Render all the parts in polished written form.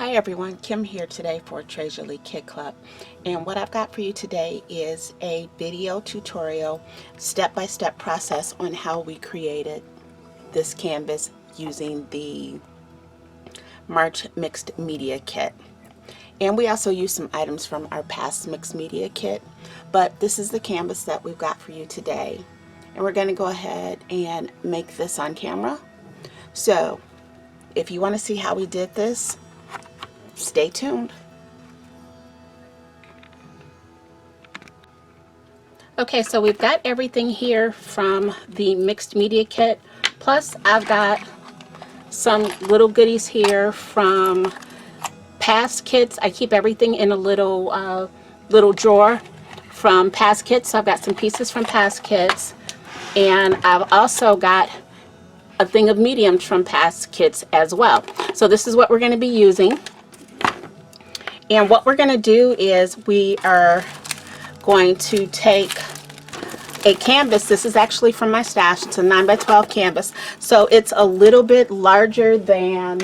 Hi everyone, Kim here today for Treasure Lee Kit Club, and what I've got for you today is a video tutorial, step-by-step process on how we created this canvas using the March Mixed Media Kit. And we also use some items from our past Mixed Media Kit, but this is the canvas that we've got for you today. And we're going to go ahead and make this on camera. So if you want to see how we did this, stay tuned. Okay, so we've got everything here from the Mixed Media Kit. Plus, I've got some little goodies here from past kits. I keep everything in a little drawer from past kits. So I've got some pieces from past kits, and I've also got a thing of mediums from past kits as well. So this is what we're going to be using. And what we're going to do is we are going to take a canvas. This is actually from my stash. It's a 9x12 canvas. So it's a little bit larger than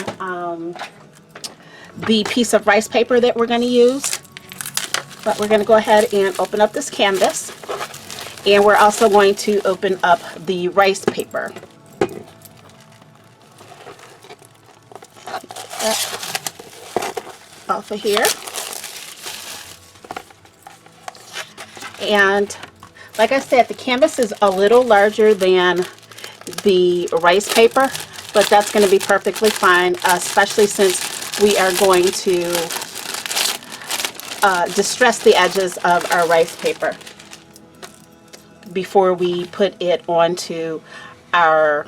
the piece of rice paper that we're going to use. But we're going to go ahead and open up this canvas. And we're also going to open up the rice paper. Off of here. And like I said, the canvas is a little larger than the rice paper, but that's going to be perfectly fine, especially since we are going to distress the edges of our rice paper before we put it onto our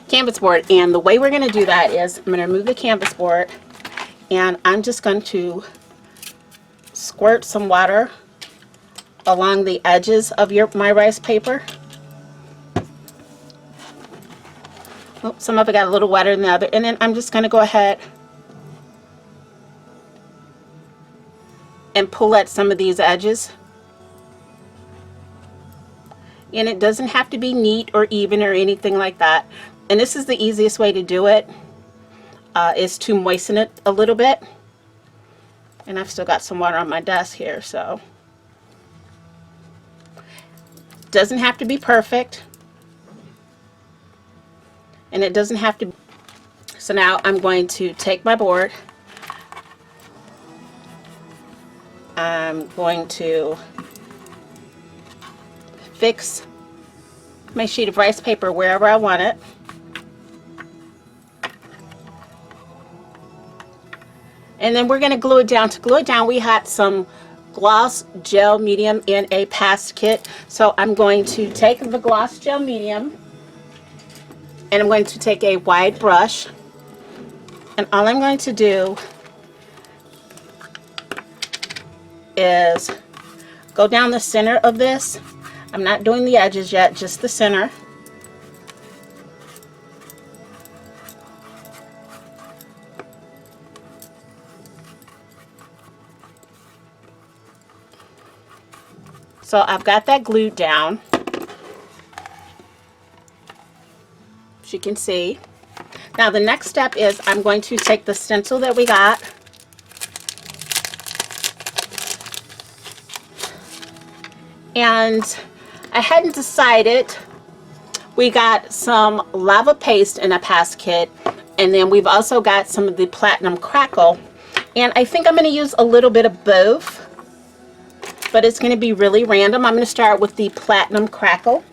canvas board. And the way we're going to do that is I'm going to remove the canvas board, and I'm just going to squirt some water along the edges of my rice paper. Oh, some of it got a little wetter than the other, and then I'm just going to go ahead and pull at some of these edges. And it doesn't have to be neat or even or anything like that. And this is the easiest way to do it, is to moisten it a little bit. And I've still got some water on my desk here, so doesn't have to be perfect, and it doesn't have to. So now I'm going to take my board. I'm going to fix my sheet of rice paper wherever I want it. And then we're going to glue it down. To glue it down, we had some gloss gel medium in a past kit. So I'm going to take the gloss gel medium, and I'm going to take a wide brush, and all I'm going to do is go down the center of this. I'm not doing the edges yet, just the center. So I've got that glued down, as you can see. Now the next step is I'm going to take the stencil that we got, and I hadn't decided. We got some lava paste in a past kit, and then we've also got some of the platinum crackle, and I think I'm going to use a little bit of both, but it's going to be really random. I'm going to start with the platinum crackle.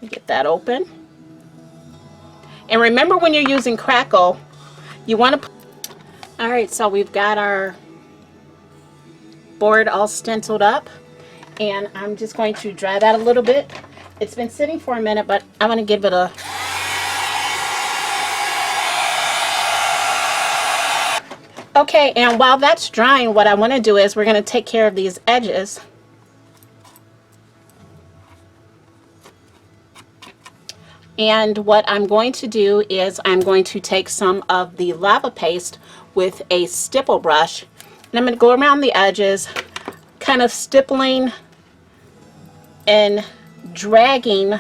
Get that open. And remember, when you're using crackle, you want to alright, so we've got our board all stenciled up, and I'm just going to dry that a little bit. It's been sitting for a minute, but I'm going to give it a okay. And while that's drying, what I want to do is we're going to take care of these edges. And what I'm going to do is I'm going to take some of the lava paste with a stipple brush, and I'm going to go around the edges, kind of stippling and dragging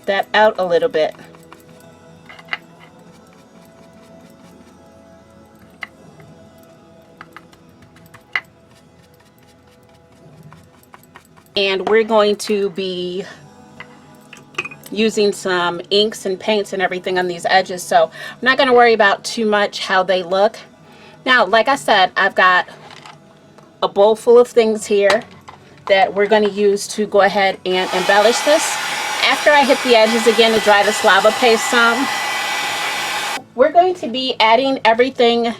that out a little bit. And we're going to be using some inks and paints and everything on these edges, so I'm not going to worry about too much how they look. Now, like I said, I've got a bowl full of things here that we're going to use to go ahead and embellish this. After I hit the edges again to dry this lava paste some, we're going to be adding everything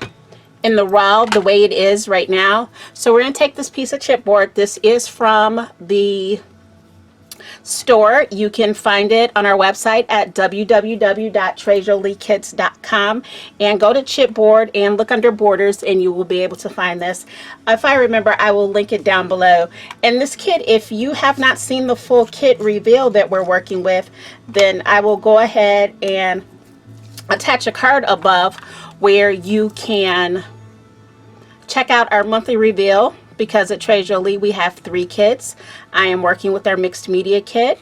in the raw the way it is right now. So we're going to take this piece of chipboard. This is from the store. You can find it on our website at www.treasurelikits.com and go to chipboard and look under borders and you will be able to find this. If I remember, I will link it down below. And this kit, if you have not seen the full kit reveal that we're working with, then I will go ahead and attach a card above where you can check out our monthly reveal, because at Treasure Lee we have 3 kits. I am working with our mixed media kit,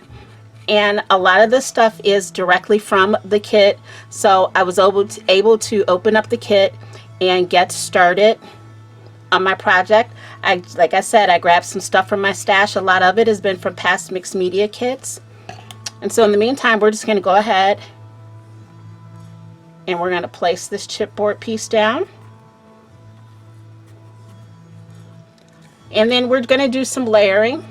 and a lot of this stuff is directly from the kit, so I was able to open up the kit and get started on my project. Like I said, I grabbed some stuff from my stash. A lot of it has been from past mixed media kits, and so in the meantime we're just going to go ahead and we're going to place this chipboard piece down. And then we're going to do some layering.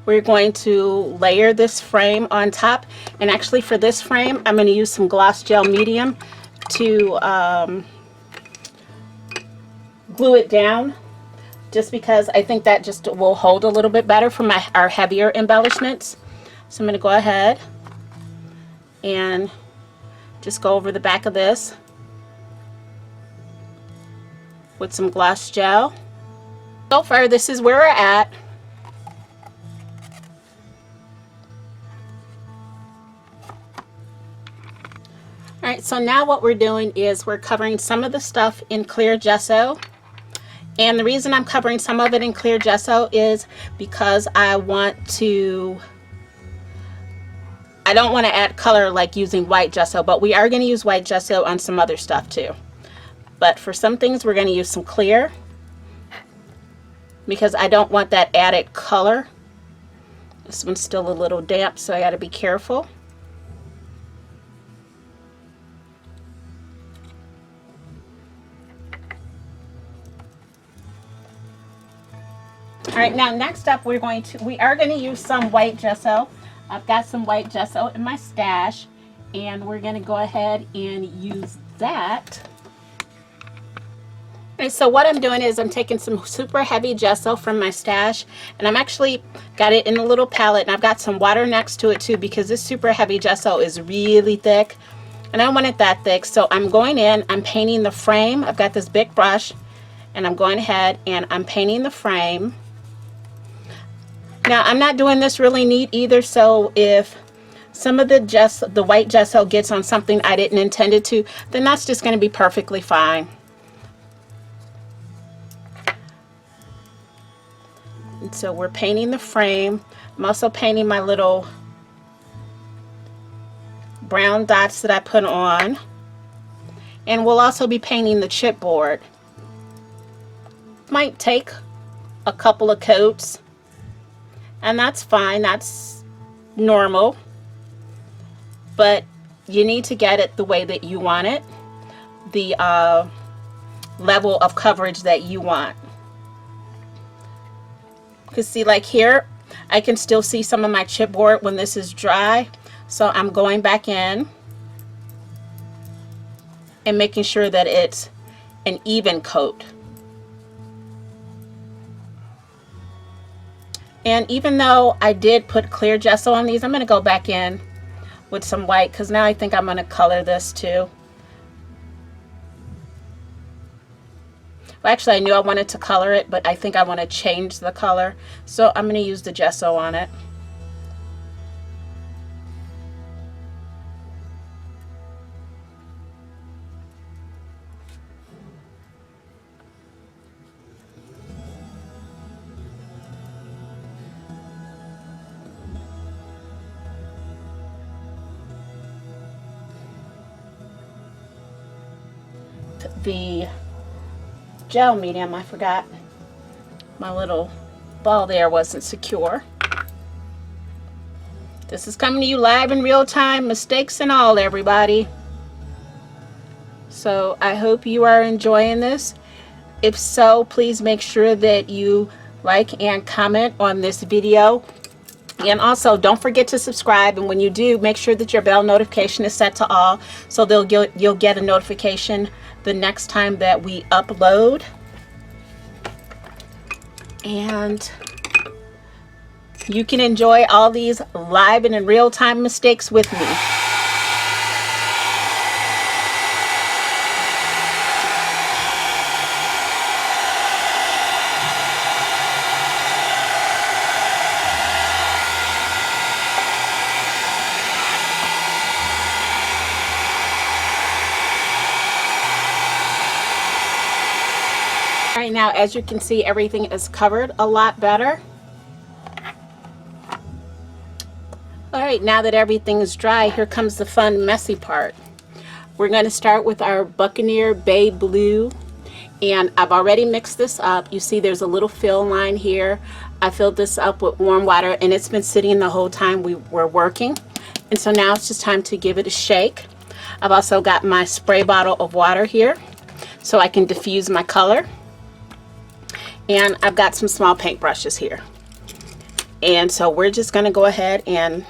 We're going to layer this frame on top. And actually for this frame, I'm going to use some gloss gel medium to glue it down, just because I think that just will hold a little bit better for our heavier embellishments. So I'm going to go ahead and just go over the back of this with some gloss gel. So far, this is where we're at. Alright, so now what we're doing is we're covering some of the stuff in clear gesso. And the reason I'm covering some of it in clear gesso is because I don't want to add color like using white gesso, but we are going to use white gesso on some other stuff too. But for some things we're going to use some clear, because I don't want that added color. This one's still a little damp, so I got to be careful. All right, now next up we are going to use some white gesso. I've got some white gesso in my stash, and we're going to go ahead and use that. Okay, so what I'm doing is I'm taking some super heavy gesso from my stash, and I'm actually got it in a little palette, and I've got some water next to it too, because this super heavy gesso is really thick and I don't want it that thick. So I'm going in, I'm painting the frame. I've got this big brush and I'm going ahead and I'm painting the frame. Now I'm not doing this really neat either, so if some of the white gesso gets on something I didn't intend it to, then that's just going to be perfectly fine. And so we're painting the frame. I'm also painting my little brown dots that I put on. And we'll also be painting the chipboard. Might take a couple of coats, and that's fine, that's normal. But you need to get it the way that you want it, the level of coverage that you want. Because see, like here, I can still see some of my chipboard when this is dry. So I'm going back in and making sure that it's an even coat. And even though I did put clear gesso on these, I'm going to go back in with some white, because now I think I'm going to color this too. Well, actually I knew I wanted to color it, but I think I want to change the color, so I'm going to use the gesso on it. the gel medium. I forgot my little ball there wasn't secure. This is coming to you live in real time, mistakes and all, everybody. So I hope you are enjoying this. If so, please make sure that you like and comment on this video. And also, don't forget to subscribe. And when you do, make sure that your bell notification is set to all, so you'll get a notification the next time that we upload. And you can enjoy all these live and in real time mistakes with me. Right now, as you can see, everything is covered a lot better. All right, now that everything is dry, here comes the fun, messy part. We're going to start with our Buccaneer Bay Blue, and I've already mixed this up. You see there's a little fill line here. I filled this up with warm water, and it's been sitting the whole time we were working. And so now it's just time to give it a shake. I've also got my spray bottle of water here so I can diffuse my color. And I've got some small paint brushes here. And so we're just going to go ahead and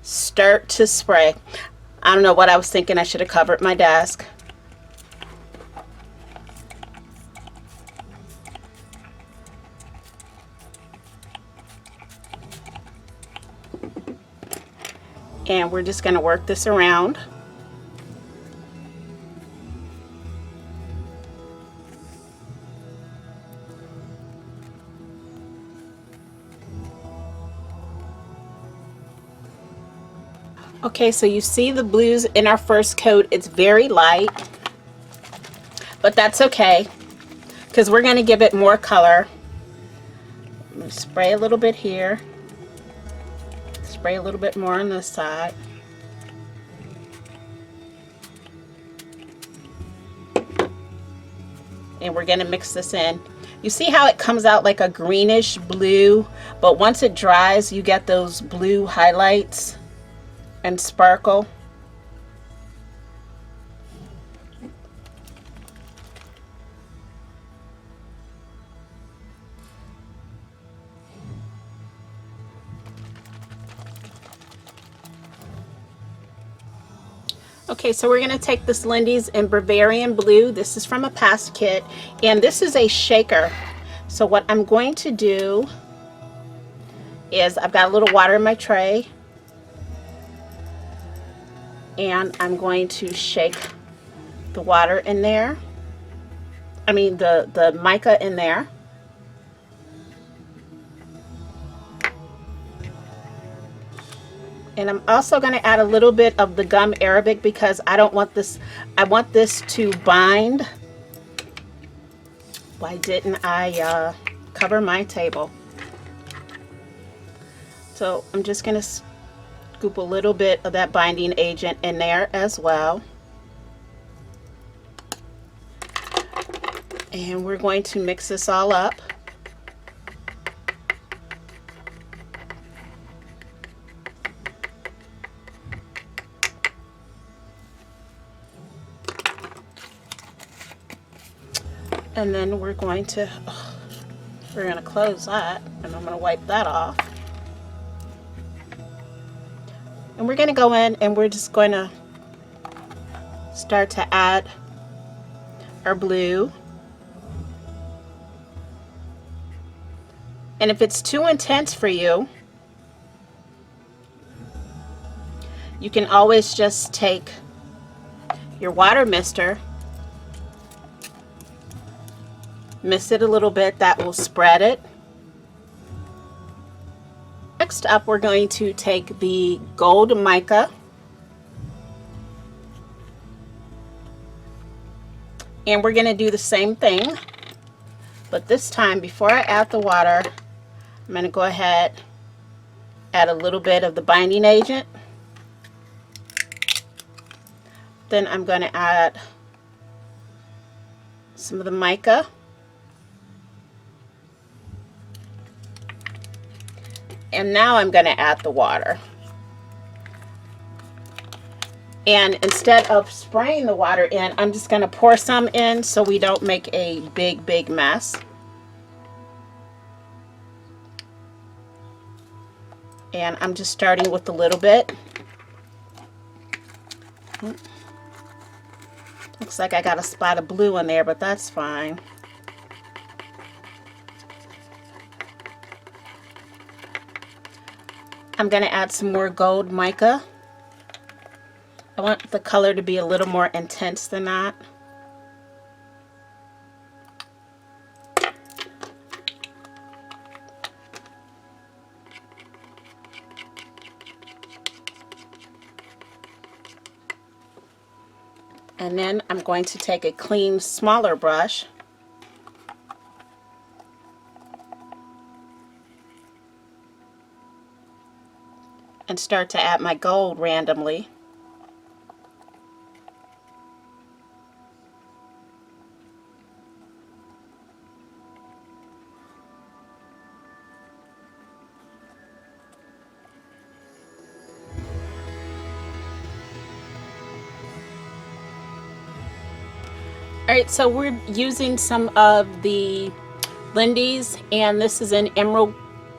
start to spray. I don't know what I was thinking. I should have covered my desk. And we're just going to work this around. Okay, so you see the blues in our first coat. It's very light, but that's okay because we're going to give it more color. I'm going to spray a little bit here, spray a little bit more on this side. And we're going to mix this in. You see how it comes out like a greenish blue, but once it dries, you get those blue highlights and sparkle. Okay, so we're going to take this Lindy's in Bavarian Blue. This is from a past kit, and this is a shaker. So what I'm going to do is I've got a little water in my tray, and I'm going to shake the water in there. I mean the mica in there. And I'm also going to add a little bit of the gum arabic because I don't want this, I want this to bind. Why didn't I cover my table? So I'm just going to scoop a little bit of that binding agent in there as well. And we're going to mix this all up. And then we're going to close that, and I'm going to wipe that off. And we're going to go in and we're just going to start to add our blue. And if it's too intense for you, you can always just take your water mister, mist it a little bit, that will spread it. Next up, we're going to take the gold mica and we're going to do the same thing, but this time before I add the water, I'm going to go ahead, add a little bit of the binding agent. Then I'm going to add some of the mica. And now I'm going to add the water. And instead of spraying the water in, I'm just going to pour some in so we don't make a big mess. And I'm just starting with a little bit. Looks like I got a spot of blue in there, but that's fine. I'm going to add some more gold mica. I want the color to be a little more intense than that. And then I'm going to take a clean, smaller brush and start to add my gold randomly. Alright, so we're using some of the Lindy's, and this is in Emerald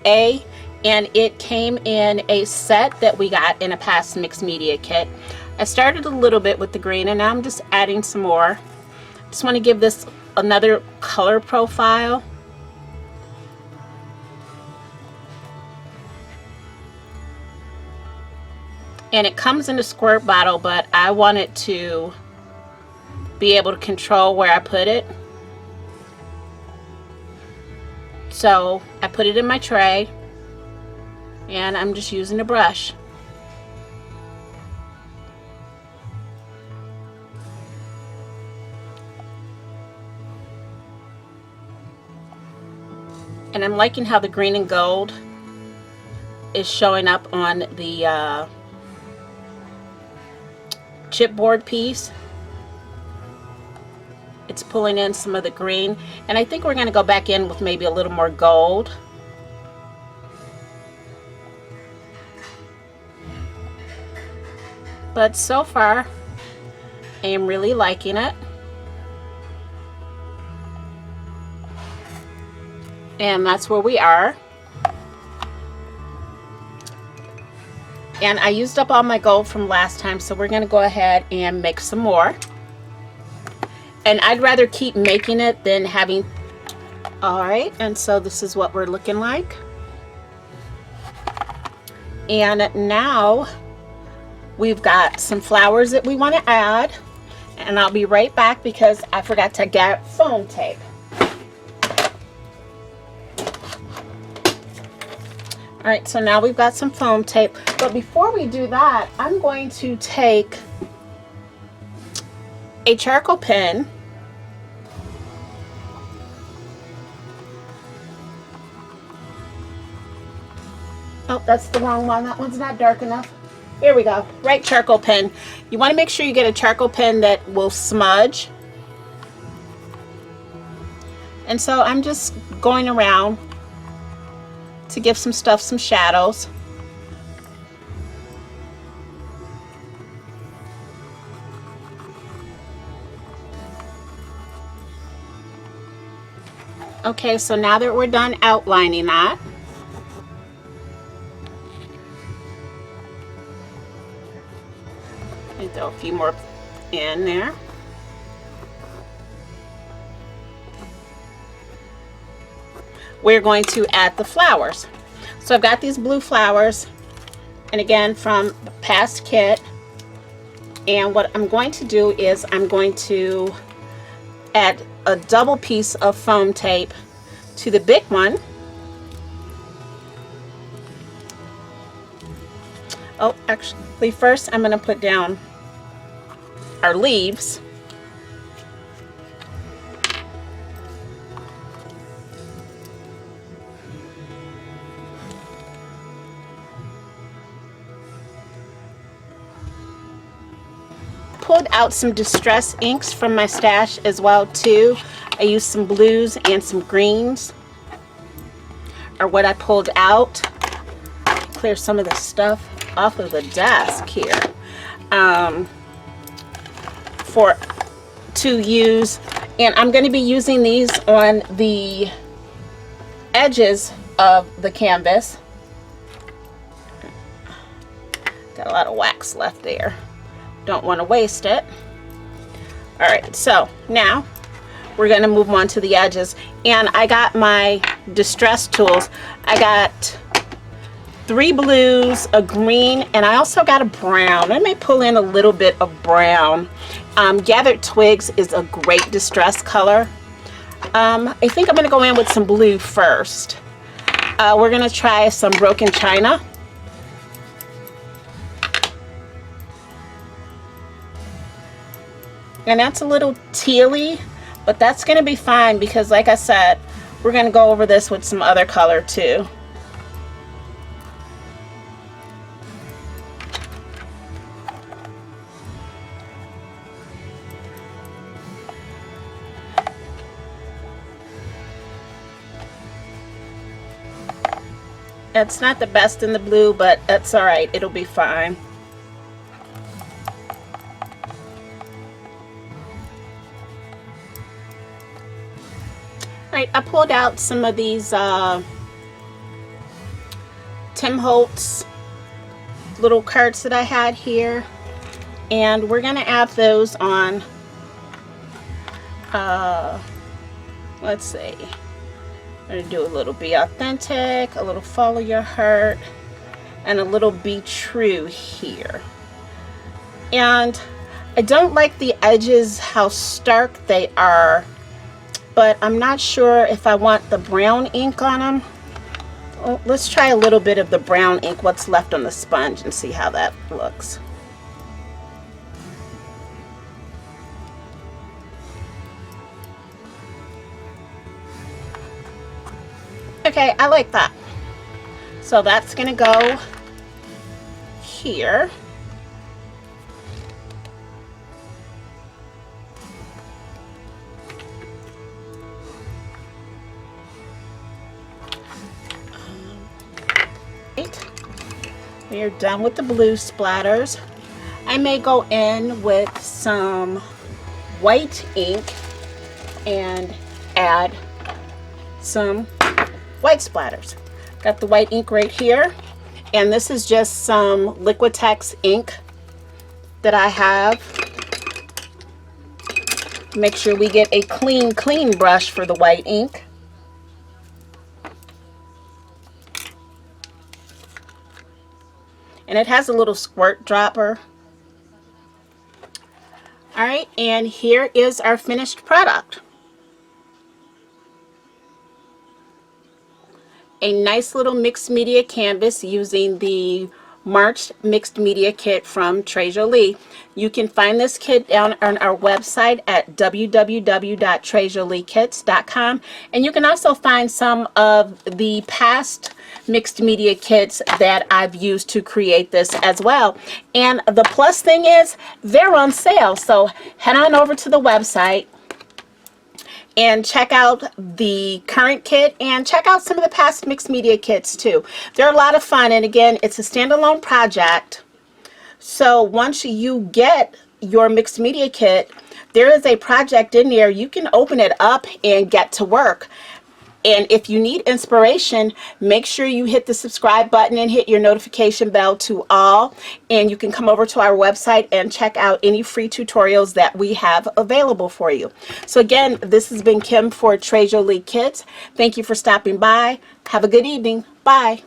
A, and it came in a set that we got in a past mixed media kit. I started a little bit with the green, and now I'm just adding some more. Just want to give this another color profile. And it comes in a squirt bottle, but I wanted to be able to control where I put it. So I put it in my tray, and I'm just using a brush. And I'm liking how the green and gold is showing up on the chipboard piece. It's pulling in some of the green, and I think we're going to go back in with maybe a little more gold. But so far, I am really liking it. And that's where we are. And I used up all my gold from last time, so we're going to go ahead and make some more. And I'd rather keep making it than having... Alright, and so this is what we're looking like. And now we've got some flowers that we want to add. And I'll be right back because I forgot to get foam tape. Alright, so now we've got some foam tape. But before we do that, I'm going to take a charcoal pen . Oh, that's the wrong one. That one's not dark enough. Here we go. Right charcoal pen. You want to make sure you get a charcoal pen that will smudge. And so I'm just going around to give some stuff some shadows. Okay, so now that we're done outlining that, let me throw a few more in there. We're going to add the flowers. So I've got these blue flowers, and again from the past kit. And what I'm going to do is I'm going to add a double piece of foam tape to the big one. Oh, actually first I'm going to put down our leaves. pulled out some distress inks from my stash as well too. I used some blues and some greens, or what I pulled out. Clear some of the stuff off of the desk here to use, and I'm going to be using these on the edges of the canvas. Got a lot of wax left there. Don't want to waste it. All right, so now we're going to move on to the edges, and I got my distress tools. I got 3 blues, a green, and I also got a brown. I may pull in a little bit of brown. Gathered Twigs is a great distress color. I think I'm going to go in with some blue first. We're going to try some Broken China. And that's a little tealy, but that's going to be fine because, like I said, we're going to go over this with some other color too. It's not the best in the blue, but that's all right. It'll be fine. Alright, I pulled out some of these Tim Holtz little cards that I had here, and we're going to add those on, let's see, I'm going to do a little Be Authentic, a little Follow Your Heart, and a little Be True here. And I don't like the edges, how stark they are, but I'm not sure if I want the brown ink on them. Well, let's try a little bit of the brown ink, what's left on the sponge, and see how that looks. Okay, I like that. So that's gonna go here. We are done with the blue splatters. I may go in with some white ink and add some white splatters. Got the white ink right here, and this is just some Liquitex ink that I have. Make sure we get a clean brush for the white ink. And it has a little squirt dropper. All right, and here is our finished product. A nice little mixed media canvas using the March Mixed Media Kit from Trey Jolie. You can find this kit down on our website at www.treyjoliekits.com, and you can also find some of the past mixed media kits that I've used to create this as well. And the plus thing is they're on sale, so head on over to the website and check out the current kit and check out some of the past mixed media kits too. They're a lot of fun, and again, it's a standalone project. So once you get your mixed media kit, there is a project in there. You can open it up and get to work. And if you need inspiration, make sure you hit the subscribe button and hit your notification bell to all. And you can come over to our website and check out any free tutorials that we have available for you. So again, this has been Kim for Trey Jolie Kits. Thank you for stopping by. Have a good evening. Bye.